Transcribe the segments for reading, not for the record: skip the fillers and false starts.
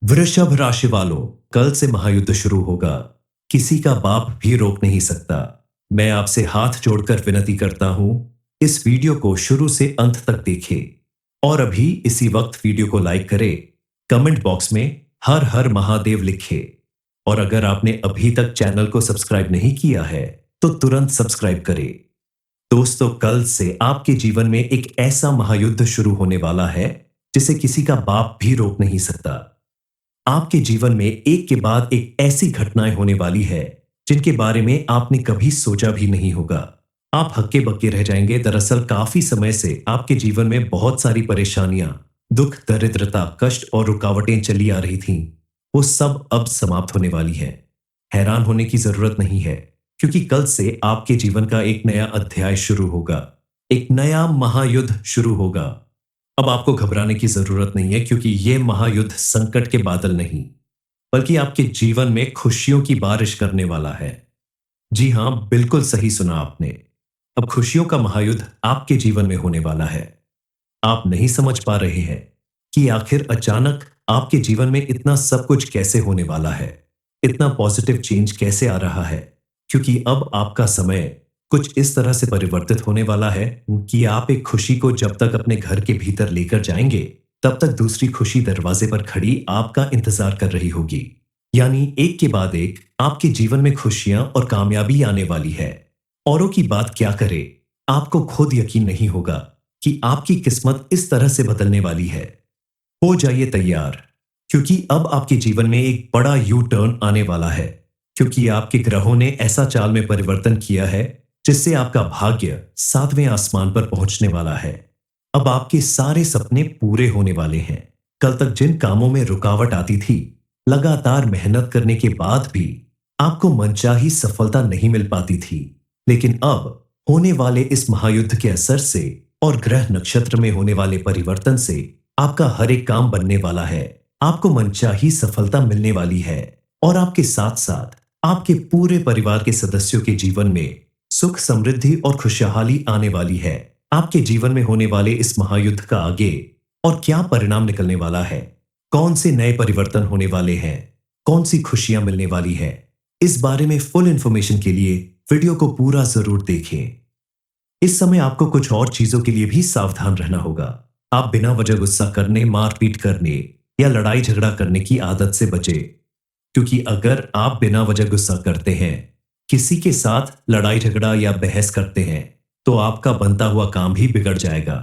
वृषभ राशि वालों, कल से महायुद्ध शुरू होगा। किसी का बाप भी रोक नहीं सकता। मैं आपसे हाथ जोड़कर विनती करता हूं, इस वीडियो को शुरू से अंत तक देखें और अभी इसी वक्त वीडियो को लाइक करें। कमेंट बॉक्स में हर हर महादेव लिखें और अगर आपने अभी तक चैनल को सब्सक्राइब नहीं किया है तो तुरंत सब्सक्राइब करें। दोस्तों, कल से आपके जीवन में एक ऐसा महायुद्ध शुरू होने वाला है जिसे किसी का बाप भी रोक नहीं सकता। आपके जीवन में एक के बाद एक ऐसी घटनाएं होने वाली है जिनके बारे में आपने कभी सोचा भी नहीं होगा। आप हक्के बक्के रह जाएंगे। दरअसल काफी समय से आपके जीवन में बहुत सारी परेशानियां, दुख, दरिद्रता, कष्ट और रुकावटें चली आ रही थीं। वो सब अब समाप्त होने वाली है। हैरान होने की जरूरत नहीं है, क्योंकि कल से आपके जीवन का एक नया अध्याय शुरू होगा। एक नया महायुद्ध शुरू होगा। अब आपको घबराने की जरूरत नहीं है, क्योंकि यह महायुद्ध संकट के बादल नहीं, बल्कि आपके जीवन में खुशियों की बारिश करने वाला है। जी हां, बिल्कुल सही सुना आपने। अब खुशियों का महायुद्ध आपके जीवन में होने वाला है। आप नहीं समझ पा रहे हैं कि आखिर अचानक आपके जीवन में इतना सब कुछ कैसे होने वाला है, इतना पॉजिटिव चेंज कैसे आ रहा है, क्योंकि अब आपका समय कुछ इस तरह से परिवर्तित होने वाला है कि आप एक खुशी को जब तक अपने घर के भीतर लेकर जाएंगे, तब तक दूसरी खुशी दरवाजे पर खड़ी आपका इंतजार कर रही होगी। यानी एक के बाद एक आपके जीवन में खुशियां और कामयाबी आने वाली है। औरों की बात क्या करे, आपको खुद यकीन नहीं होगा कि आपकी किस्मत इस तरह से बदलने वाली है। हो जाइए तैयार, क्योंकि अब आपके जीवन में एक बड़ा यू टर्न आने वाला है, क्योंकि आपके ग्रहों ने ऐसा चाल में परिवर्तन किया है जिससे आपका भाग्य 7वें आसमान पर पहुंचने वाला है। अब आपके सारे सपने पूरे होने वाले हैं। कल तक जिन कामों में रुकावट आती थी, लगातार मेहनत करने के बाद भी आपको मनचाही सफलता नहीं मिल पाती थी, लेकिन अब होने वाले इस महायुद्ध के असर से और ग्रह नक्षत्र में होने वाले परिवर्तन से आपका हर एक काम बनने वाला है। आपको मनचाही सफलता मिलने वाली है और आपके साथ साथ आपके पूरे परिवार के सदस्यों के जीवन में सुख, समृद्धि और खुशहाली आने वाली है। आपके जीवन में होने वाले इस महायुद्ध का आगे और क्या परिणाम निकलने वाला है, कौन से नए परिवर्तन होने वाले हैं, कौन सी खुशियां मिलने वाली है, इस बारे में फुल इंफॉर्मेशन के लिए वीडियो को पूरा जरूर देखें। इस समय आपको कुछ और चीजों के लिए भी सावधान रहना होगा। आप बिना वजह गुस्सा करने, मारपीट करने या लड़ाई झगड़ा करने की आदत से बचें, क्योंकि अगर आप बिना वजह गुस्सा करते हैं, किसी के साथ लड़ाई झगड़ा या बहस करते हैं, तो आपका बनता हुआ काम भी बिगड़ जाएगा,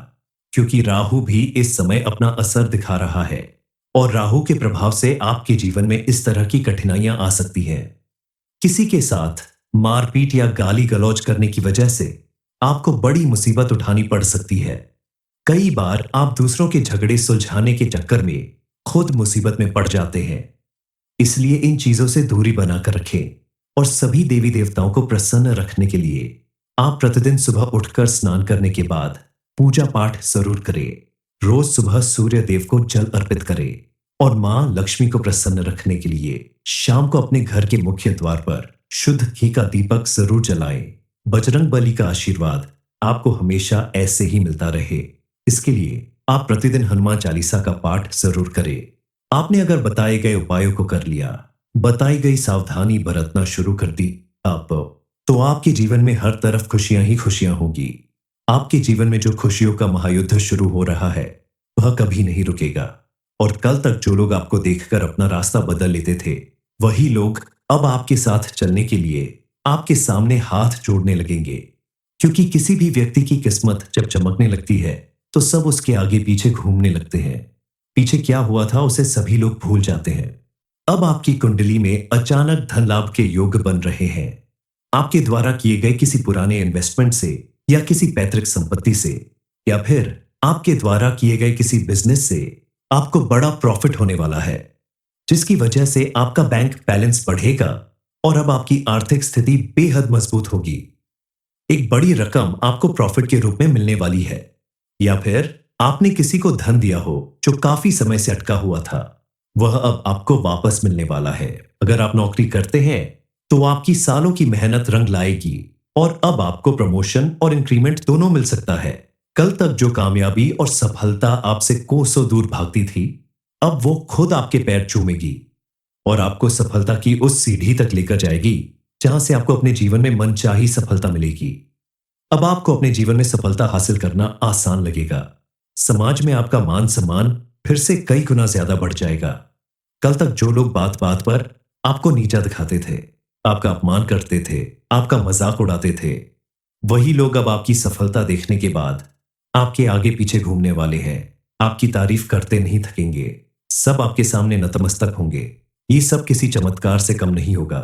क्योंकि राहु भी इस समय अपना असर दिखा रहा है और राहु के प्रभाव से आपके जीवन में इस तरह की कठिनाइयां आ सकती हैं। किसी के साथ मारपीट या गाली गलौज करने की वजह से आपको बड़ी मुसीबत उठानी पड़ सकती है। कई बार आप दूसरों के झगड़े सुलझाने के चक्कर में खुद मुसीबत में पड़ जाते हैं। इसलिए इन चीजों से दूरी बनाकर रखें और सभी देवी देवताओं को प्रसन्न रखने के लिए आप प्रतिदिन सुबह उठकर स्नान करने के बाद पूजा पाठ जरूर करें। रोज सुबह सूर्य देव को जल अर्पित करें और मां लक्ष्मी को प्रसन्न रखने के लिए शाम को अपने घर के मुख्य द्वार पर शुद्ध घी का दीपक जरूर जलाएं। बजरंग बली का आशीर्वाद आपको हमेशा ऐसे ही मिलता रहे, इसके लिए आप प्रतिदिन हनुमान चालीसा का पाठ जरूर करें। आपने अगर बताए गए उपायों को कर लिया, बताई गई सावधानी बरतना शुरू कर दी आप, तो आपके जीवन में हर तरफ खुशियां ही खुशियां होगी। आपके जीवन में जो खुशियों का महायुद्ध शुरू हो रहा है, वह कभी नहीं रुकेगा। और कल तक जो लोग आपको देखकर अपना रास्ता बदल लेते थे, वही लोग अब आपके साथ चलने के लिए आपके सामने हाथ जोड़ने लगेंगे, क्योंकि किसी भी व्यक्ति की किस्मत जब चमकने लगती है तो सब उसके आगे पीछे घूमने लगते हैं। पीछे क्या हुआ था उसे सभी लोग भूल जाते हैं। अब आपकी कुंडली में अचानक धन लाभ के योग बन रहे हैं। आपके द्वारा किए गए किसी पुराने इन्वेस्टमेंट से या किसी पैतृक संपत्ति से या फिर आपके द्वारा किए गए किसी बिजनेस से आपको बड़ा प्रॉफिट होने वाला है, जिसकी वजह से आपका बैंक बैलेंस बढ़ेगा और अब आपकी आर्थिक स्थिति बेहद मजबूत होगी। एक बड़ी रकम आपको प्रॉफिट के रूप में मिलने वाली है, या फिर आपने किसी को धन दिया हो जो काफी समय से अटका हुआ था, वह अब आपको वापस मिलने वाला है। अगर आप नौकरी करते हैं तो आपकी सालों की मेहनत रंग लाएगी और अब आपको प्रमोशन और इंक्रीमेंट दोनों मिल सकता है। कल तक जो कामयाबी और सफलता आपसे कोसों दूर भागती थी, अब वो खुद आपके पैर चूमेगी और आपको सफलता की उस सीढ़ी तक लेकर जाएगी जहां से आपको अपने जीवन में मनचाही सफलता मिलेगी। अब आपको अपने जीवन में सफलता हासिल करना आसान लगेगा। समाज में आपका मान सम्मान फिर से कई गुना ज्यादा बढ़ जाएगा। कल तक जो लोग बात बात पर आपको नीचा दिखाते थे, आपका अपमान करते थे, आपका मजाक उड़ाते थे, वही लोग अब आपकी सफलता देखने के बाद आपके आगे पीछे घूमने वाले हैं। आपकी तारीफ करते नहीं थकेंगे। सब आपके सामने नतमस्तक होंगे। ये सब किसी चमत्कार से कम नहीं होगा,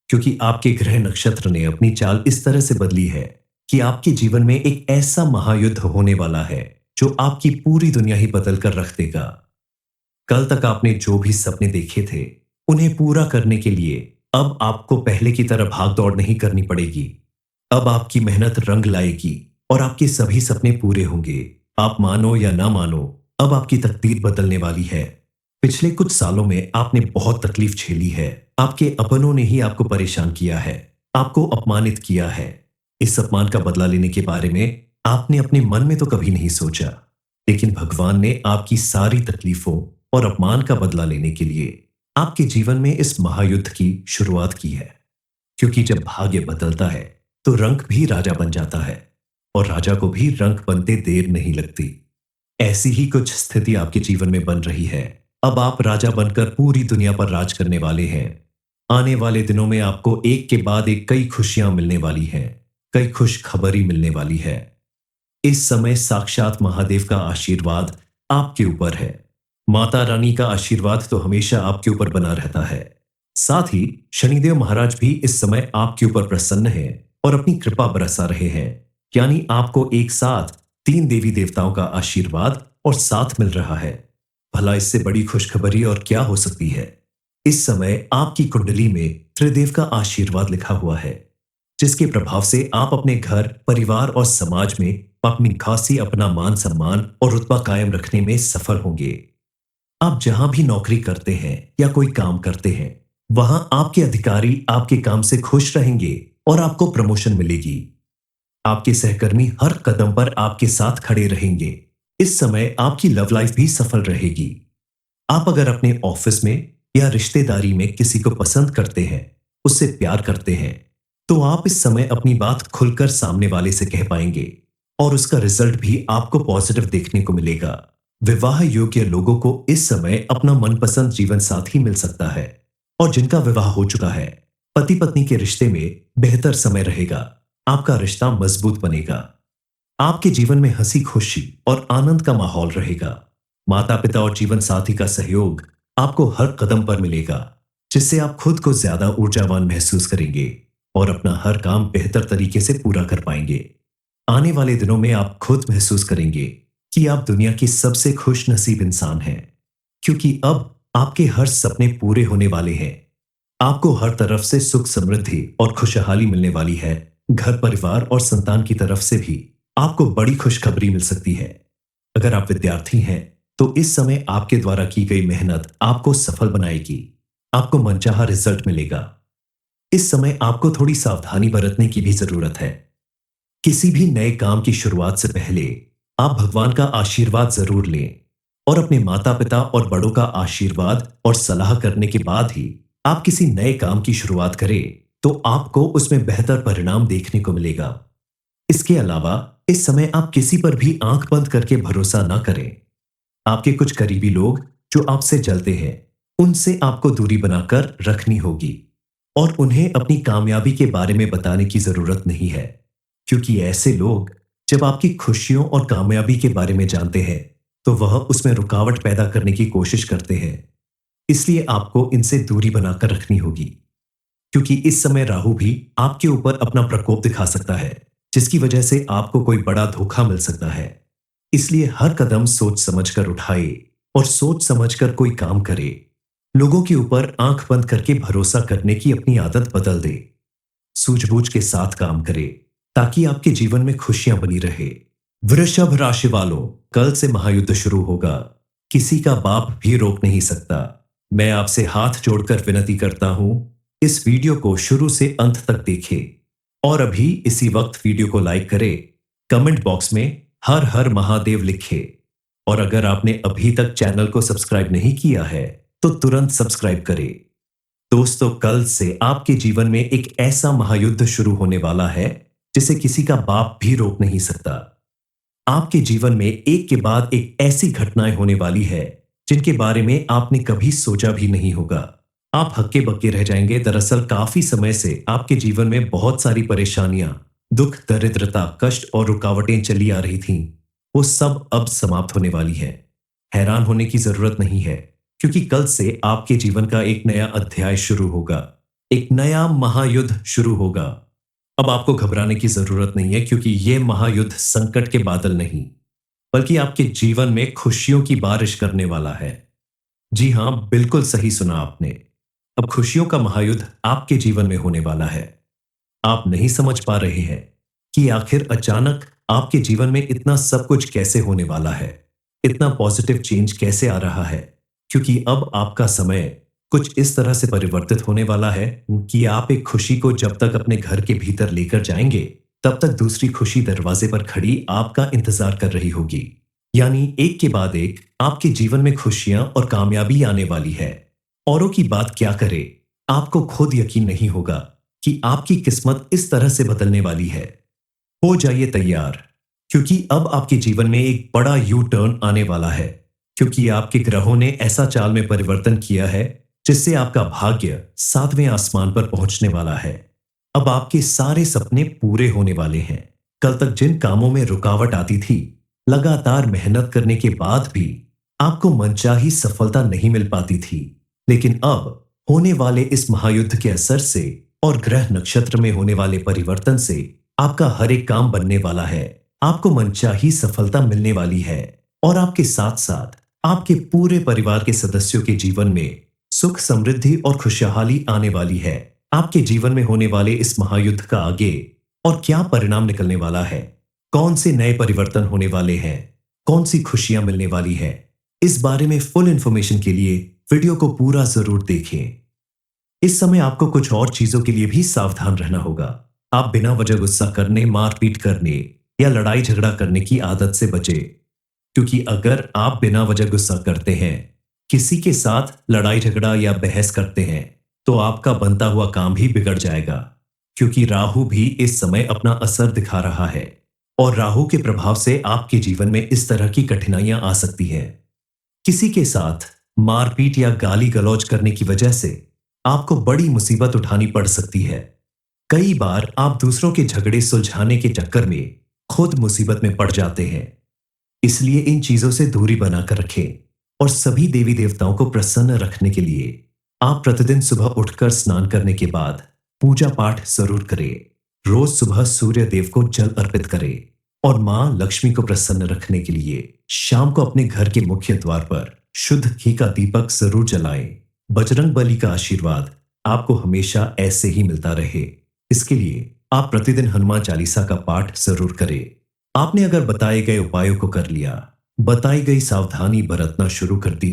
क्योंकि आपके ग्रह नक्षत्र ने अपनी चाल इस तरह से बदली है कि आपके जीवन में एक ऐसा महायुद्ध होने वाला है जो आपकी पूरी दुनिया ही बदल कर रख देगा। कल तक आपने जो भी सपने देखे थे, उन्हें पूरा करने के लिए अब आपको पहले की तरह भाग दौड़ नहीं करनी पड़ेगी। अब आपकी मेहनत रंग लाएगी और आपके सभी सपने पूरे होंगे। आप मानो या ना मानो, अब आपकी तकदीर बदलने वाली है। पिछले कुछ सालों में आपने बहुत तकलीफ झेली है। आपके अपनों ने ही आपको परेशान किया है, आपको अपमानित किया है। इस अपमान का बदला लेने के बारे में आपने अपने मन में तो कभी नहीं सोचा, लेकिन भगवान ने आपकी सारी तकलीफों और अपमान का बदला लेने के लिए आपके जीवन में इस महायुद्ध की शुरुआत की है। क्योंकि जब भाग्य बदलता है तो रंक भी राजा बन जाता है, और राजा को भी रंक बनते देर नहीं लगती। ऐसी ही कुछ स्थिति आपके जीवन में बन रही है। अब आप राजा बनकर पूरी दुनिया पर राज करने वाले हैं। आने वाले दिनों में आपको एक के बाद एक कई खुशियां मिलने वाली हैं, कई खुश खबरी मिलने वाली है। इस समय साक्षात महादेव का आशीर्वाद आपके ऊपर है। माता रानी का आशीर्वाद तो हमेशा आपके ऊपर बना रहता है। साथ ही शनिदेव महाराज भी इस समय आपके ऊपर प्रसन्न हैं और अपनी कृपा बरसा रहे हैं। यानी आपको एक साथ 3 देवी देवताओं का आशीर्वाद और साथ मिल रहा है। भला इससे बड़ी खुशखबरी और क्या हो सकती है। इस समय आपकी कुंडली में त्रिदेव का आशीर्वाद लिखा हुआ है, जिसके प्रभाव से आप अपने घर, परिवार और समाज में अपनी खासी अपना मान सम्मान और रुतबा कायम रखने में सफल होंगे। आप जहां भी नौकरी करते हैं या कोई काम करते हैं, वहां आपके अधिकारी आपके काम से खुश रहेंगे और आपको प्रमोशन मिलेगी। आपके सहकर्मी हर कदम पर आपके साथ खड़े रहेंगे। इस समय आपकी लव लाइफ भी सफल रहेगी। आप अगर अपने ऑफिस में या रिश्तेदारी में किसी को पसंद करते हैं, उससे प्यार करते हैं, तो आप इस समय अपनी बात खुलकर सामने वाले से कह पाएंगे और उसका रिजल्ट भी आपको पॉजिटिव देखने को मिलेगा। विवाह योग्य लोगों को इस समय अपना मनपसंद जीवन साथी मिल सकता है, और जिनका विवाह हो चुका है, पति पत्नी के रिश्ते में बेहतर समय रहेगा। आपका रिश्ता मजबूत बनेगा। आपके जीवन में हंसी खुशी और आनंद का माहौल रहेगा। माता पिता और जीवन साथी का सहयोग आपको हर कदम पर मिलेगा, जिससे आप खुद को ज्यादा ऊर्जावान महसूस करेंगे और अपना हर काम बेहतर तरीके से पूरा कर पाएंगे। आने वाले दिनों में आप खुद महसूस करेंगे कि आप दुनिया की सबसे खुश नसीब इंसान हैं, क्योंकि अब आपके हर सपने पूरे होने वाले हैं। आपको हर तरफ से सुख समृद्धि और खुशहाली मिलने वाली है। घर परिवार और संतान की तरफ से भी आपको बड़ी खुशखबरी मिल सकती है। अगर आप विद्यार्थी हैं तो इस समय आपके द्वारा की गई मेहनत आपको सफल बनाएगी। आपको मनचाहा रिजल्ट मिलेगा। इस समय आपको थोड़ी सावधानी बरतने की भी जरूरत है। किसी भी नए काम की शुरुआत से पहले आप भगवान का आशीर्वाद जरूर लें, और अपने माता पिता और बड़ों का आशीर्वाद और सलाह करने के बाद ही आप किसी नए काम की शुरुआत करें, तो आपको उसमें बेहतर परिणाम देखने को मिलेगा। इसके अलावा इस समय आप किसी पर भी आंख बंद करके भरोसा ना करें। आपके कुछ करीबी लोग जो आपसे जलते हैं, उनसे आपको दूरी बनाकर रखनी होगी, और उन्हें अपनी कामयाबी के बारे में बताने की जरूरत नहीं है, क्योंकि ऐसे लोग जब आपकी खुशियों और कामयाबी के बारे में जानते हैं तो वह उसमें रुकावट पैदा करने की कोशिश करते हैं। इसलिए आपको इनसे दूरी बनाकर रखनी होगी, क्योंकि इस समय राहु भी आपके ऊपर अपना प्रकोप दिखा सकता है, जिसकी वजह से आपको कोई बड़ा धोखा मिल सकता है। इसलिए हर कदम सोच समझकर उठाए और सोच समझकर कोई काम करे। लोगों के ऊपर आंख बंद करके भरोसा करने की अपनी आदत बदल दे। सूझबूझ के साथ काम करे, ताकि आपके जीवन में खुशियां बनी रहे। वृषभ राशि वालों, कल से महायुद्ध शुरू होगा। किसी का बाप भी रोक नहीं सकता। मैं आपसे हाथ जोड़कर विनती करता हूं, इस वीडियो को शुरू से अंत तक देखें और अभी इसी वक्त वीडियो को लाइक करें। कमेंट बॉक्स में हर हर महादेव लिखें। और अगर आपने अभी तक चैनल को सब्सक्राइब नहीं किया है तो तुरंत सब्सक्राइब करें। दोस्तों, कल से आपके जीवन में एक ऐसा महायुद्ध शुरू होने वाला है जिसे किसी का बाप भी रोक नहीं सकता। आपके जीवन में एक के बाद एक ऐसी घटनाएं होने वाली है जिनके बारे में आपने कभी सोचा भी नहीं होगा। आप हक्के बक्के रह जाएंगे। दरअसल काफी समय से आपके जीवन में बहुत सारी परेशानियां, दुख, दरिद्रता, कष्ट और रुकावटें चली आ रही थीं। वो सब अब समाप्त होने वाली है। हैरान होने की जरूरत नहीं है, क्योंकि कल से आपके जीवन का एक नया अध्याय शुरू होगा। एक नया महायुद्ध शुरू होगा। अब आपको घबराने की जरूरत नहीं है, क्योंकि यह महायुद्ध संकट के बादल नहीं, बल्कि आपके जीवन में खुशियों की बारिश करने वाला है। जी हां, बिल्कुल सही सुना आपने। अब खुशियों का महायुद्ध आपके जीवन में होने वाला है। आप नहीं समझ पा रहे हैं कि आखिर अचानक आपके जीवन में इतना सब कुछ कैसे होने वाला है, इतना पॉजिटिव चेंज कैसे आ रहा है, क्योंकि अब आपका समय कुछ इस तरह से परिवर्तित होने वाला है कि आप एक खुशी को जब तक अपने घर के भीतर लेकर जाएंगे, तब तक दूसरी खुशी दरवाजे पर खड़ी आपका इंतजार कर रही होगी। यानी एक के बाद एक आपके जीवन में खुशियां और कामयाबी आने वाली है। औरों की बात क्या करे, आपको खुद यकीन नहीं होगा कि आपकी किस्मत इस तरह से बदलने वाली है। हो जाइए तैयार, क्योंकि अब आपके जीवन में एक बड़ा यू टर्न आने वाला है, क्योंकि आपके ग्रहों ने ऐसा चाल में परिवर्तन किया है जिससे आपका भाग्य 7वें आसमान पर पहुंचने वाला है। अब आपके सारे सपने पूरे होने वाले हैं। कल तक जिन कामों में रुकावट आती थी, लगातार मेहनत करने के बाद भी आपको मनचाही सफलता नहीं मिल पाती थी, लेकिन अब होने वाले इस महायुद्ध के असर से और ग्रह नक्षत्र में होने वाले परिवर्तन से आपका हर एक काम बनने वाला है। आपको मनचाही सफलता मिलने वाली है और आपके साथ साथ आपके पूरे परिवार के सदस्यों के जीवन में सुख, समृद्धि और खुशहाली आने वाली है। आपके जीवन में होने वाले इस महायुद्ध का आगे और क्या परिणाम निकलने वाला है, कौन से नए परिवर्तन होने वाले हैं, कौन सी खुशियां मिलने वाली है, इस बारे में फुल इंफॉर्मेशन के लिए वीडियो को पूरा जरूर देखें। इस समय आपको कुछ और चीजों के लिए भी सावधान रहना होगा। आप बिना वजह गुस्सा करने, मारपीट करने या लड़ाई झगड़ा करने की आदत से बचे, क्योंकि अगर आप बिना वजह गुस्सा करते हैं, किसी के साथ लड़ाई झगड़ा या बहस करते हैं, तो आपका बनता हुआ काम भी बिगड़ जाएगा, क्योंकि राहु भी इस समय अपना असर दिखा रहा है और राहु के प्रभाव से आपके जीवन में इस तरह की कठिनाइयां आ सकती हैं। किसी के साथ मारपीट या गाली गलौज करने की वजह से आपको बड़ी मुसीबत उठानी पड़ सकती है। कई बार आप दूसरों के झगड़े सुलझाने के चक्कर में खुद मुसीबत में पड़ जाते हैं। इसलिए इन चीजों से दूरी बनाकर रखें और सभी देवी देवताओं को प्रसन्न रखने के लिए आप प्रतिदिन सुबह उठकर स्नान करने के बाद पूजा पाठ जरूर करें। रोज सुबह सूर्य देव को जल अर्पित करें और मां लक्ष्मी को प्रसन्न रखने के लिए शाम को अपने घर के मुख्य द्वार पर शुद्ध घी का दीपक जरूर जलाएं। बजरंग बली का आशीर्वाद आपको हमेशा ऐसे ही मिलता रहे, इसके लिए आप प्रतिदिन हनुमान चालीसा का पाठ जरूर करें। आपने अगर बताए गए उपायों को कर लिया, बताई गई सावधानी बरतना शुरू कर दी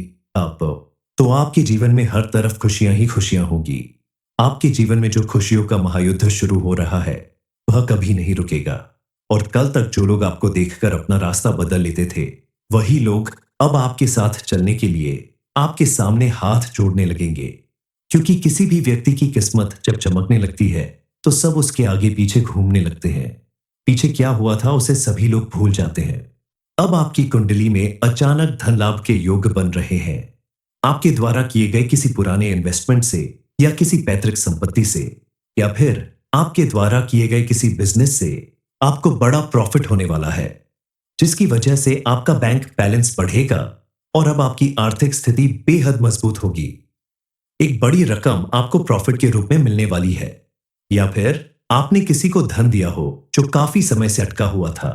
तो आपके जीवन में हर तरफ खुशियां ही खुशियां होगी। आपके जीवन में जो खुशियों का महायुद्ध शुरू हो रहा है, वह कभी नहीं रुकेगा। और कल तक जो लोग आपको देखकर अपना रास्ता बदल लेते थे, वही लोग अब आपके साथ चलने के लिए आपके सामने हाथ जोड़ने लगेंगे, क्योंकि किसी भी व्यक्ति की किस्मत जब चमकने लगती है तो सब उसके आगे पीछे घूमने लगते हैं। पीछे क्या हुआ था उसे सभी लोग भूल जाते हैं। अब आपकी कुंडली में अचानक धन लाभ के योग बन रहे हैं। आपके द्वारा किए गए किसी पुराने इन्वेस्टमेंट से या किसी पैतृक संपत्ति से या फिर आपके द्वारा किए गए किसी बिजनेस से आपको बड़ा प्रॉफिट होने वाला है, जिसकी वजह से आपका बैंक बैलेंस बढ़ेगा और अब आपकी आर्थिक स्थिति बेहद मजबूत होगी। एक बड़ी रकम आपको प्रॉफिट के रूप में मिलने वाली है, या फिर आपने किसी को धन दिया हो जो काफी समय से अटका हुआ था,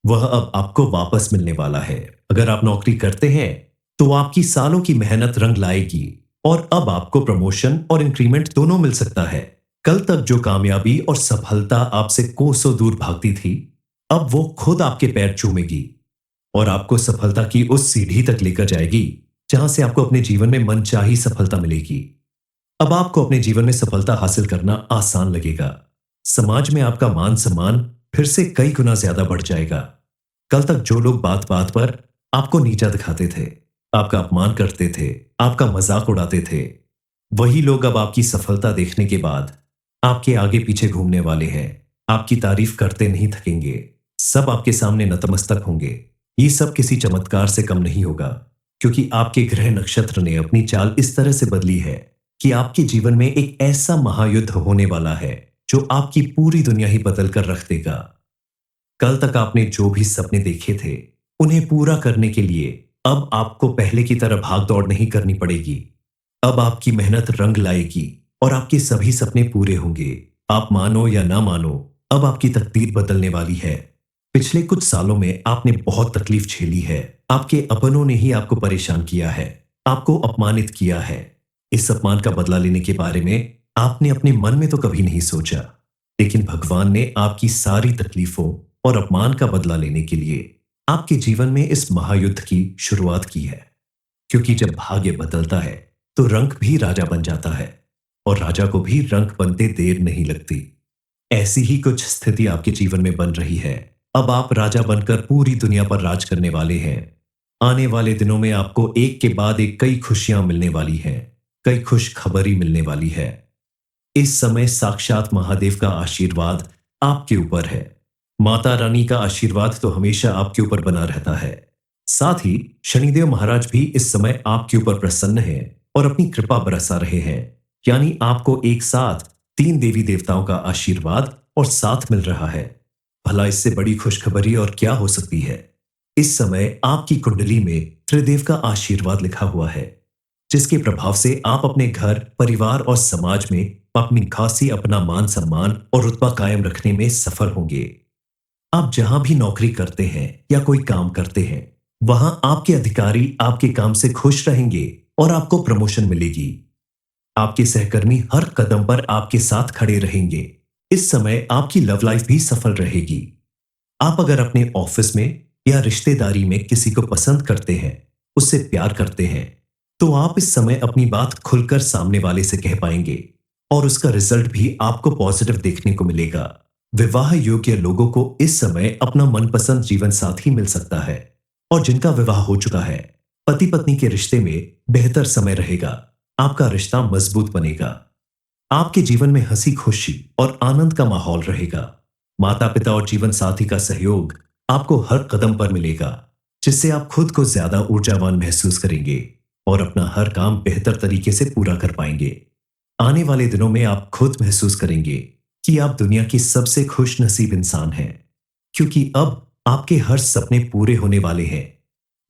वह अब आपको वापस मिलने वाला है। अगर आप नौकरी करते हैं तो आपकी सालों की मेहनत रंग लाएगी और अब आपको प्रमोशन और इंक्रीमेंट दोनों मिल सकता है। कल तक जो कामयाबी और सफलता आपसे कोसों दूर भागती थी, अब वो खुद आपके पैर चूमेगी और आपको सफलता की उस सीढ़ी तक लेकर जाएगी जहां से आपको अपने जीवन में मनचाही सफलता मिलेगी। अब आपको अपने जीवन में सफलता हासिल करना आसान लगेगा। समाज में आपका मान सम्मान फिर से कई गुना ज्यादा बढ़ जाएगा। कल तक जो लोग बात बात पर आपको नीचा दिखाते थे, आपका अपमान करते थे, आपका मजाक उड़ाते थे। वही लोग अब आपकी सफलता देखने के बाद आपके आगे पीछे घूमने वाले हैं, आपकी तारीफ करते नहीं थकेंगे, सब आपके सामने नतमस्तक होंगे। ये सब किसी चमत्कार से कम नहीं होगा, क्योंकि आपके ग्रह नक्षत्र ने अपनी चाल इस तरह से बदली है कि आपके जीवन में एक ऐसा महायुद्ध होने वाला है जो आपकी पूरी दुनिया ही बदल कर रख देगा। कल तक आपने जो भी सपने देखे थे, उन्हें पूरा करने के लिए अब आपको पहले की तरह भाग दौड़ नहीं करनी पड़ेगी। अब आपकी मेहनत रंग लाएगी और आपके सभी सपने पूरे होंगे। आप मानो या ना मानो, अब आपकी तकदीर बदलने वाली है। पिछले कुछ सालों में आपने बहुत तकलीफ झेली है। आपके अपनों ने ही आपको परेशान किया है, आपको अपमानित किया है। इस अपमान का बदला लेने के बारे में आपने अपने मन में तो कभी नहीं सोचा, लेकिन भगवान ने आपकी सारी तकलीफों और अपमान का बदला लेने के लिए आपके जीवन में इस महायुद्ध की शुरुआत की है। क्योंकि जब भाग्य बदलता है तो रंक भी राजा बन जाता है, और राजा को भी रंक बनते देर नहीं लगती। ऐसी ही कुछ स्थिति आपके जीवन में बन रही है। अब आप राजा बनकर पूरी दुनिया पर राज करने वाले हैं। आने वाले दिनों में आपको एक के बाद एक कई खुशियां मिलने वाली हैं, कई खुश खबरी मिलने वाली है। इस समय साक्षात महादेव का आशीर्वाद आपके ऊपर है। माता रानी का आशीर्वाद तो हमेशा आपके ऊपर बना रहता है। साथ ही शनिदेव महाराज भी इस समय आपके ऊपर प्रसन्न हैं और अपनी कृपा बरसा रहे हैं। यानी आपको एक साथ 3 देवी देवताओं का आशीर्वाद और साथ मिल रहा है। भला इससे बड़ी खुशखबरी और क्या हो सकती है। इस समय आपकी कुंडली में त्रिदेव का आशीर्वाद लिखा हुआ है, जिसके प्रभाव से आप अपने घर, परिवार और समाज में अपनी खासी अपना मान सम्मान और रुतबा कायम रखने में सफल होंगे। आप जहां भी नौकरी करते हैं या कोई काम करते हैं, वहां आपके अधिकारी आपके काम से खुश रहेंगे और आपको प्रमोशन मिलेगी। आपके सहकर्मी हर कदम पर आपके साथ खड़े रहेंगे। इस समय आपकी लव लाइफ भी सफल रहेगी। आप अगर अपने ऑफिस में या रिश्तेदारी में किसी को पसंद करते हैं, उससे प्यार करते हैं, तो आप इस समय अपनी बात खुलकर सामने वाले से कह पाएंगे और उसका रिजल्ट भी आपको पॉजिटिव देखने को मिलेगा। विवाह योग्य लोगों को इस समय अपना मनपसंद जीवन साथी मिल सकता है, और जिनका विवाह हो चुका है, पति पत्नी के रिश्ते में बेहतर समय रहेगा। आपका रिश्ता मजबूत बनेगा। आपके जीवन में हंसी खुशी और आनंद का माहौल रहेगा। माता पिता और जीवन साथी का सहयोग आपको हर कदम पर मिलेगा, जिससे आप खुद को ज्यादा ऊर्जावान महसूस करेंगे और अपना हर काम बेहतर तरीके से पूरा कर पाएंगे। आने वाले दिनों में आप खुद महसूस करेंगे कि आप दुनिया की सबसे खुश नसीब इंसान हैं, क्योंकि अब आपके हर सपने पूरे होने वाले हैं।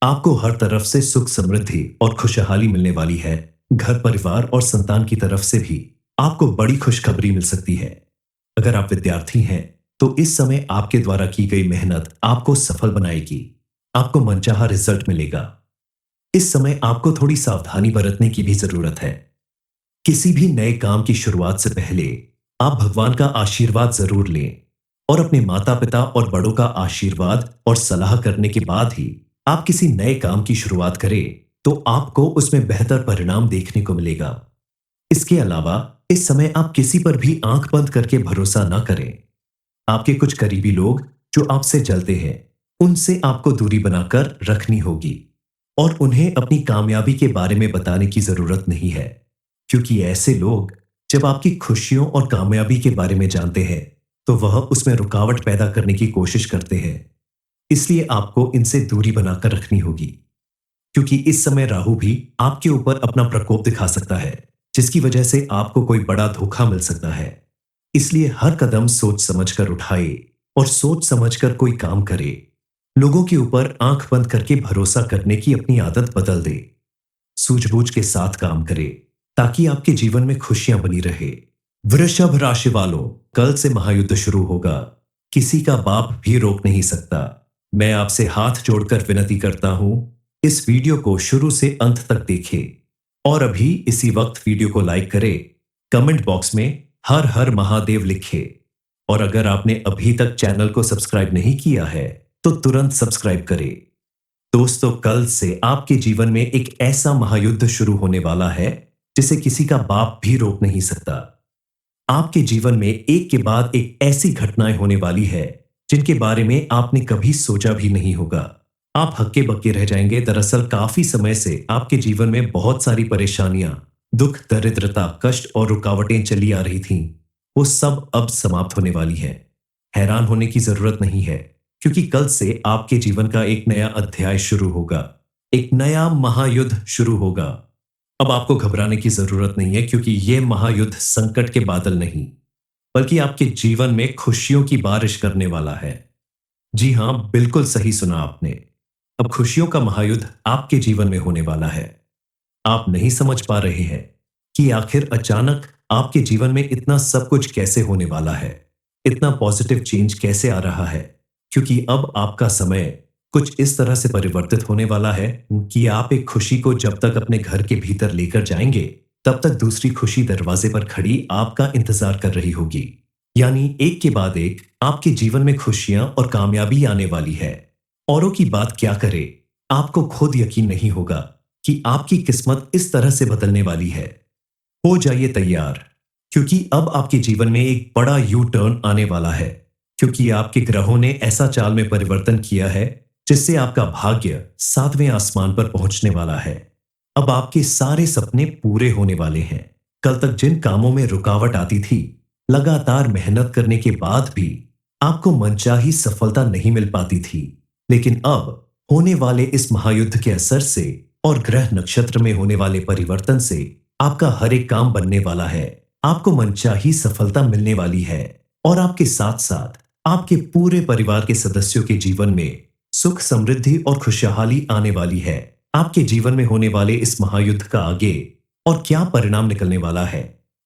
आपको हर तरफ से सुख समृद्धि और खुशहाली मिलने वाली है। घर परिवार और संतान की तरफ से भी आपको बड़ी खुशखबरी मिल सकती है। अगर आप विद्यार्थी हैं तो इस समय आपके द्वारा की गई मेहनत आपको सफल बनाएगी। आपको मनचाहा रिजल्ट मिलेगा। इस समय आपको थोड़ी सावधानी बरतने की भी जरूरत है। किसी भी नए काम की शुरुआत से पहले आप भगवान का आशीर्वाद जरूर लें, और अपने माता पिता और बड़ों का आशीर्वाद और सलाह करने के बाद ही आप किसी नए काम की शुरुआत करें, तो आपको उसमें बेहतर परिणाम देखने को मिलेगा। इसके अलावा इस समय आप किसी पर भी आंख बंद करके भरोसा ना करें। आपके कुछ करीबी लोग जो आपसे जलते हैं, उनसे आपको दूरी बनाकर रखनी होगी, और उन्हें अपनी कामयाबी के बारे में बताने की जरूरत नहीं है, क्योंकि ऐसे लोग जब आपकी खुशियों और कामयाबी के बारे में जानते हैं तो वह उसमें रुकावट पैदा करने की कोशिश करते हैं। इसलिए आपको इनसे दूरी बनाकर रखनी होगी, क्योंकि इस समय राहु भी आपके ऊपर अपना प्रकोप दिखा सकता है, जिसकी वजह से आपको कोई बड़ा धोखा मिल सकता है। इसलिए हर कदम सोच समझकर उठाए और सोच समझकर कोई काम करे। लोगों के ऊपर आंख बंद करके भरोसा करने की अपनी आदत बदल दे। सूझबूझ के साथ काम करे, ताकि आपके जीवन में खुशियां बनी रहे। वृषभ राशि वालों, कल से महायुद्ध शुरू होगा। किसी का बाप भी रोक नहीं सकता। मैं आपसे हाथ जोड़कर विनती करता हूं, इस वीडियो को शुरू से अंत तक देखें, और अभी इसी वक्त वीडियो को लाइक करें। कमेंट बॉक्स में हर हर महादेव लिखें, और अगर आपने अभी तक चैनल को सब्सक्राइब नहीं किया है तो तुरंत सब्सक्राइब करें। दोस्तों, कल से आपके जीवन में एक ऐसा महायुद्ध शुरू होने वाला है जिसे किसी का बाप भी रोक नहीं सकता। आपके जीवन में एक के बाद एक ऐसी घटनाएं होने वाली है जिनके बारे में आपने कभी सोचा भी नहीं होगा। आप हक्के बक्के रह जाएंगे। दरअसल काफी समय से आपके जीवन में बहुत सारी परेशानियां, दुख, दरिद्रता, कष्ट और रुकावटें चली आ रही थीं। वो सब अब समाप्त होने वाली हैं। हैरान होने की जरूरत नहीं है, क्योंकि कल से आपके जीवन का एक नया अध्याय शुरू होगा। एक नया महायुद्ध शुरू होगा। अब आपको घबराने की जरूरत नहीं है, क्योंकि यह महायुद्ध संकट के बादल नहीं, बल्कि आपके जीवन में खुशियों की बारिश करने वाला है। जी हां, बिल्कुल सही सुना आपने। अब खुशियों का महायुद्ध आपके जीवन में होने वाला है। आप नहीं समझ पा रहे हैं कि आखिर अचानक आपके जीवन में इतना सब कुछ कैसे होने वाला है, इतना पॉजिटिव चेंज कैसे आ रहा है, क्योंकि अब आपका समय कुछ इस तरह से परिवर्तित होने वाला है कि आप एक खुशी को जब तक अपने घर के भीतर लेकर जाएंगे, तब तक दूसरी खुशी दरवाजे पर खड़ी आपका इंतजार कर रही होगी। यानी एक के बाद एक आपके जीवन में खुशियां और कामयाबी आने वाली है। औरों की बात क्या करे, आपको खुद यकीन नहीं होगा कि आपकी किस्मत इस तरह से बदलने वाली है। हो जाइए तैयार, क्योंकि अब आपके जीवन में एक बड़ा यू टर्न आने वाला है, क्योंकि आपके ग्रहों ने ऐसा चाल में परिवर्तन किया है जिससे आपका भाग्य 7वें आसमान पर पहुंचने वाला है। अब आपके सारे सपने पूरे होने वाले हैं। कल तक जिन कामों में रुकावट आती थी, लगातार मेहनत करने के बाद भी आपको मनचाही सफलता नहीं मिल पाती थी, लेकिन अब होने वाले इस महायुद्ध के असर से और ग्रह नक्षत्र में होने वाले परिवर्तन से आपका हर एक काम बनने वाला है। आपको मनचाही सफलता मिलने वाली है, और आपके साथ साथ आपके पूरे परिवार के सदस्यों के जीवन में सुख, समृद्धि और खुशहाली आने वाली है। आपके जीवन में होने वाले इस महायुद्ध का आगे और क्या परिणाम निकलने वाला है,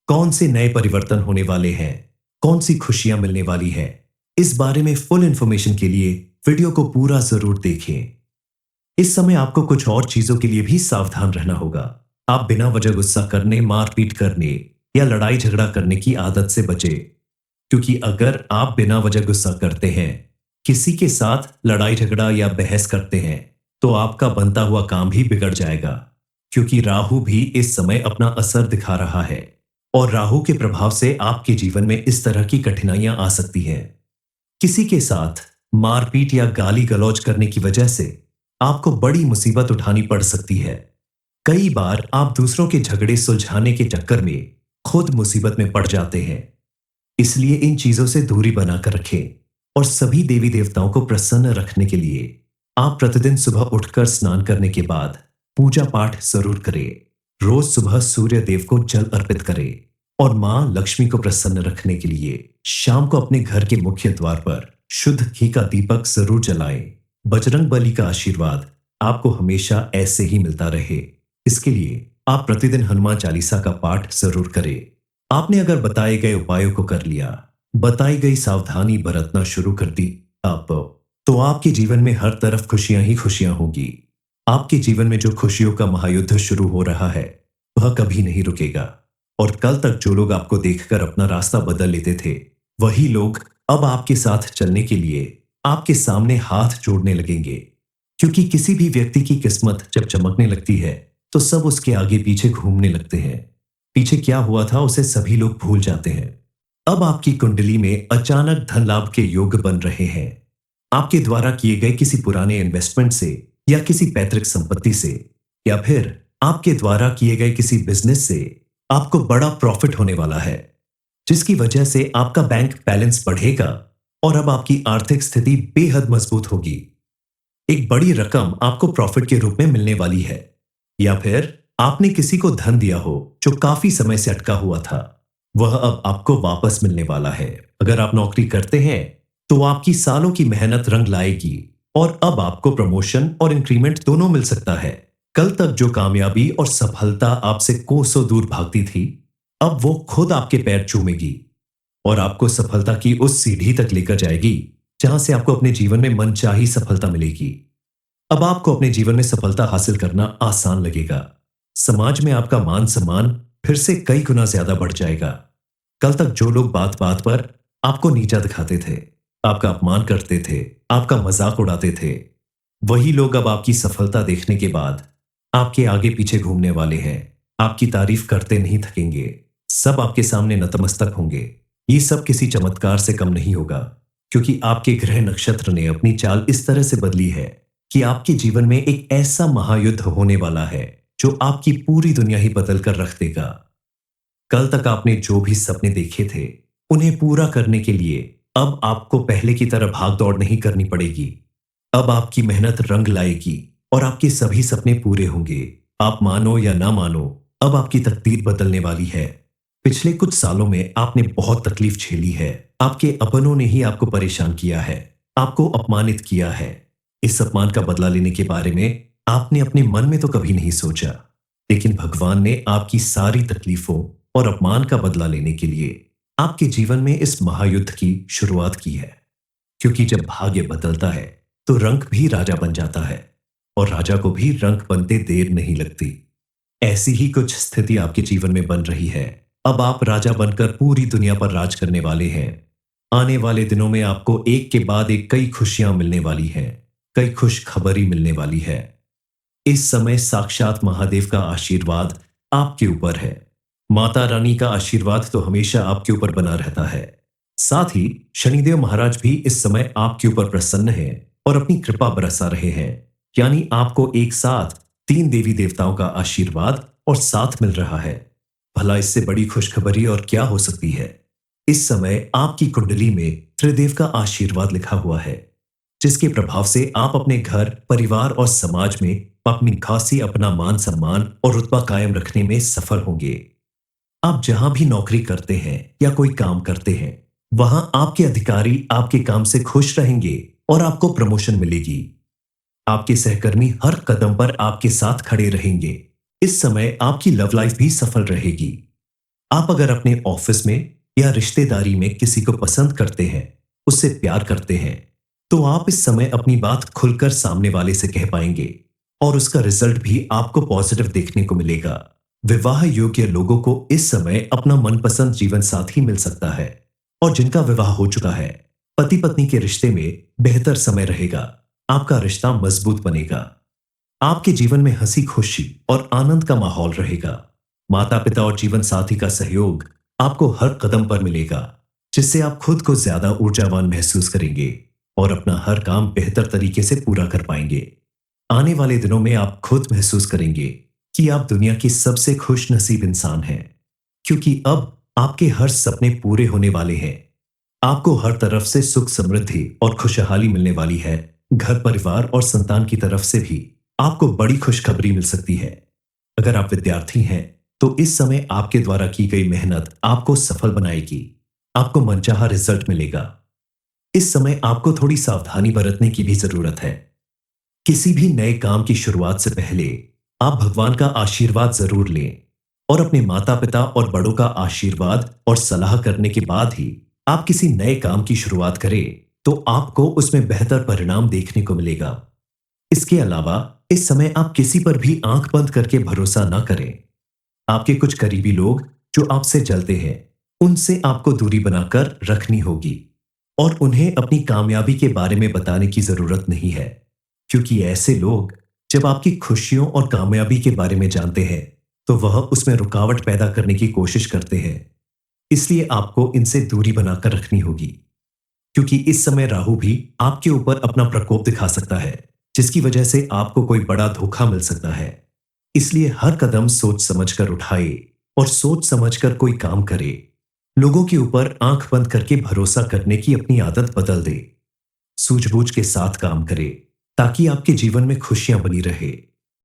कौन से नए परिवर्तन होने वाले हैं, कौन सी खुशियां मिलने वाली है, इस बारे में फुल इंफॉर्मेशन के लिए वीडियो को पूरा जरूर देखें। इस समय आपको कुछ और चीजों के लिए भी सावधान रहना होगा। आप बिना वजह गुस्सा करने, मारपीट करने या लड़ाई झगड़ा करने की आदत से बचें, क्योंकि अगर आप बिना वजह गुस्सा करते हैं, किसी के साथ लड़ाई झगड़ा या बहस करते हैं, तो आपका बनता हुआ काम भी बिगड़ जाएगा, क्योंकि राहु भी इस समय अपना असर दिखा रहा है, और राहु के प्रभाव से आपके जीवन में इस तरह की कठिनाइयां आ सकती हैं। किसी के साथ मारपीट या गाली गलौज करने की वजह से आपको बड़ी मुसीबत उठानी पड़ सकती है। कई बार आप दूसरों के झगड़े सुलझाने के चक्कर में खुद मुसीबत में पड़ जाते हैं। इसलिए इन चीजों से दूरी बनाकर रखें, और सभी देवी देवताओं को प्रसन्न रखने के लिए आप प्रतिदिन सुबह उठकर स्नान करने के बाद पूजा पाठ जरूर करें। रोज सुबह सूर्य देव को जल अर्पित करें, और मां लक्ष्मी को प्रसन्न रखने के लिए शाम को अपने घर के मुख्य द्वार पर शुद्ध घी का दीपक जरूर जलाएं। बजरंग बली का आशीर्वाद आपको हमेशा ऐसे ही मिलता रहे, इसके लिए आप प्रतिदिन हनुमान चालीसा का पाठ जरूर करें। आपने अगर बताए गए उपायों को कर लिया, बताई गई सावधानी बरतना शुरू कर दी आप, तो आपके जीवन में हर तरफ खुशियां ही खुशियां होगी। आपके जीवन में जो खुशियों का महायुद्ध शुरू हो रहा है, वह कभी नहीं रुकेगा। और कल तक जो लोग आपको देखकर अपना रास्ता बदल लेते थे, वही लोग अब आपके साथ चलने के लिए आपके सामने हाथ जोड़ने लगेंगे, क्योंकि किसी भी व्यक्ति की किस्मत जब चमकने लगती है, तो सब उसके आगे पीछे घूमने लगते हैं। पीछे क्या हुआ था उसे सभी लोग भूल जाते हैं। अब आपकी कुंडली में अचानक धन लाभ के योग बन रहे हैं। आपके द्वारा किए गए किसी पुराने इन्वेस्टमेंट से, या किसी पैतृक संपत्ति से, या फिर आपके द्वारा किए गए किसी बिजनेस से आपको बड़ा प्रॉफिट होने वाला है, जिसकी वजह से आपका बैंक बैलेंस बढ़ेगा और अब आपकी आर्थिक स्थिति बेहद मजबूत होगी। एक बड़ी रकम आपको प्रॉफिट के रूप में मिलने वाली है, या फिर आपने किसी को धन दिया हो जो काफी समय से अटका हुआ था, वह अब आपको वापस मिलने वाला है। अगर आप नौकरी करते हैं, तो आपकी सालों की मेहनत रंग लाएगी, और अब आपको प्रमोशन और इंक्रीमेंट दोनों मिल सकता है। कल तक जो कामयाबी और सफलता आपसे कोसों दूर भागती थी, अब वो खुद आपके पैर चूमेगी और आपको सफलता की उस सीढ़ी तक लेकर जाएगी जहां से आपको अपने जीवन में मनचाही सफलता मिलेगी। अब आपको अपने जीवन में सफलता हासिल करना आसान लगेगा। समाज में आपका मान सम्मान फिर से कई गुना ज्यादा बढ़ जाएगा। कल तक जो लोग बात बात पर आपको नीचा दिखाते थे, आपका अपमान करते थे, आपका मजाक उड़ाते थे, वही लोग अब आपकी सफलता देखने के बाद आपके आगे पीछे घूमने वाले हैं। आपकी तारीफ करते नहीं थकेंगे, सब आपके सामने नतमस्तक होंगे। ये सब किसी चमत्कार से कम नहीं होगा, क्योंकि आपके ग्रह नक्षत्र ने अपनी चाल इस तरह से बदली है कि आपके जीवन में एक ऐसा महायुद्ध होने वाला है जो आपकी पूरी दुनिया ही बदल कर रख देगा। कल तक आपने जो भी सपने देखे थे, उन्हें पूरा करने के लिए अब आपको पहले की तरह भाग दौड़ नहीं करनी पड़ेगी। अब आपकी मेहनत रंग लाएगी और आपके सभी सपने पूरे होंगे। आप मानो या ना मानो, अब आपकी तकदीर बदलने वाली है। पिछले कुछ सालों में आपने बहुत तकलीफ झेली है। आपके अपनों ने ही आपको परेशान किया है, आपको अपमानित किया है। इस अपमान का बदला लेने के बारे में आपने अपने मन में तो कभी नहीं सोचा, लेकिन भगवान ने आपकी सारी तकलीफों और अपमान का बदला लेने के लिए आपके जीवन में इस महायुद्ध की शुरुआत की है। क्योंकि जब भाग्य बदलता है तो रंग भी राजा बन जाता है, और राजा को भी रंग बनते देर नहीं लगती। ऐसी ही कुछ स्थिति आपके जीवन में बन रही है। अब आप राजा बनकर पूरी दुनिया पर राज करने वाले हैं। आने वाले दिनों में आपको एक के बाद एक कई खुशियां मिलने वाली हैं, कई खुश खबरी मिलने वाली है। इस समय साक्षात महादेव का आशीर्वाद आपके ऊपर है। माता रानी का आशीर्वाद तो हमेशा आपके ऊपर बना रहता है। साथ ही शनिदेव महाराज भी इस समय आपके ऊपर प्रसन्न हैं और अपनी कृपा बरसा रहे हैं। यानी आपको एक साथ 3 देवी देवताओं का आशीर्वाद और साथ मिल रहा है। भला इससे बड़ी खुशखबरी और क्या हो सकती है। इस समय आपकी कुंडली में त्रिदेव का आशीर्वाद लिखा हुआ है, जिसके प्रभाव से आप अपने घर, परिवार और समाज में अपनी खासी अपना मान सम्मान और रुतबा कायम रखने में सफल होंगे। आप जहां भी नौकरी करते हैं या कोई काम करते हैं, वहां आपके अधिकारी आपके काम से खुश रहेंगे और आपको प्रमोशन मिलेगी। आपके सहकर्मी हर कदम पर आपके साथ खड़े रहेंगे। इस समय आपकी लव लाइफ भी सफल रहेगी। आप अगर अपने ऑफिस में या रिश्तेदारी में किसी को पसंद करते हैं, उससे प्यार करते हैं, तो आप इस समय अपनी बात खुलकर सामने वाले से कह पाएंगे और उसका रिजल्ट भी आपको पॉजिटिव देखने को मिलेगा। विवाह योग्य लोगों को इस समय अपना मनपसंद जीवन साथी मिल सकता है, और जिनका विवाह हो चुका है, पति पत्नी के रिश्ते में बेहतर समय रहेगा। आपका रिश्ता मजबूत बनेगा। आपके जीवन में हंसी खुशी और आनंद का माहौल रहेगा। माता पिता और जीवन साथी का सहयोग आपको हर कदम पर मिलेगा, जिससे आप खुद को ज्यादा ऊर्जावान महसूस करेंगे और अपना हर काम बेहतर तरीके से पूरा कर पाएंगे। आने वाले दिनों में आप खुद महसूस करेंगे कि आप दुनिया की सबसे खुश नसीब इंसान हैं, क्योंकि अब आपके हर सपने पूरे होने वाले हैं। आपको हर तरफ से सुख समृद्धि और खुशहाली मिलने वाली है। घर परिवार और संतान की तरफ से भी आपको बड़ी खुशखबरी मिल सकती है। अगर आप विद्यार्थी हैं तो इस समय आपके द्वारा की गई मेहनत आपको सफल बनाएगी। आपको मनचाहा रिजल्ट मिलेगा। इस समय आपको थोड़ी सावधानी बरतने की भी जरूरत है। किसी भी नए काम की शुरुआत से पहले आप भगवान का आशीर्वाद जरूर लें, और अपने माता पिता और बड़ों का आशीर्वाद और सलाह करने के बाद ही आप किसी नए काम की शुरुआत करें, तो आपको उसमें बेहतर परिणाम देखने को मिलेगा। इसके अलावा इस समय आप किसी पर भी आंख बंद करके भरोसा ना करें। आपके कुछ करीबी लोग जो आपसे जलते हैं, उनसे आपको दूरी बनाकर रखनी होगी, और उन्हें अपनी कामयाबी के बारे में बताने की जरूरत नहीं है, क्योंकि ऐसे लोग जब आपकी खुशियों और कामयाबी के बारे में जानते हैं तो वह उसमें रुकावट पैदा करने की कोशिश करते हैं। इसलिए आपको इनसे दूरी बनाकर रखनी होगी, क्योंकि इस समय राहु भी आपके ऊपर अपना प्रकोप दिखा सकता है, जिसकी वजह से आपको कोई बड़ा धोखा मिल सकता है। इसलिए हर कदम सोच समझकर उठाए और सोच समझकर कोई काम करे। लोगों के ऊपर आंख बंद करके भरोसा करने की अपनी आदत बदल दे। सूझबूझ के साथ काम करे, ताकि आपके जीवन में खुशियां बनी रहे।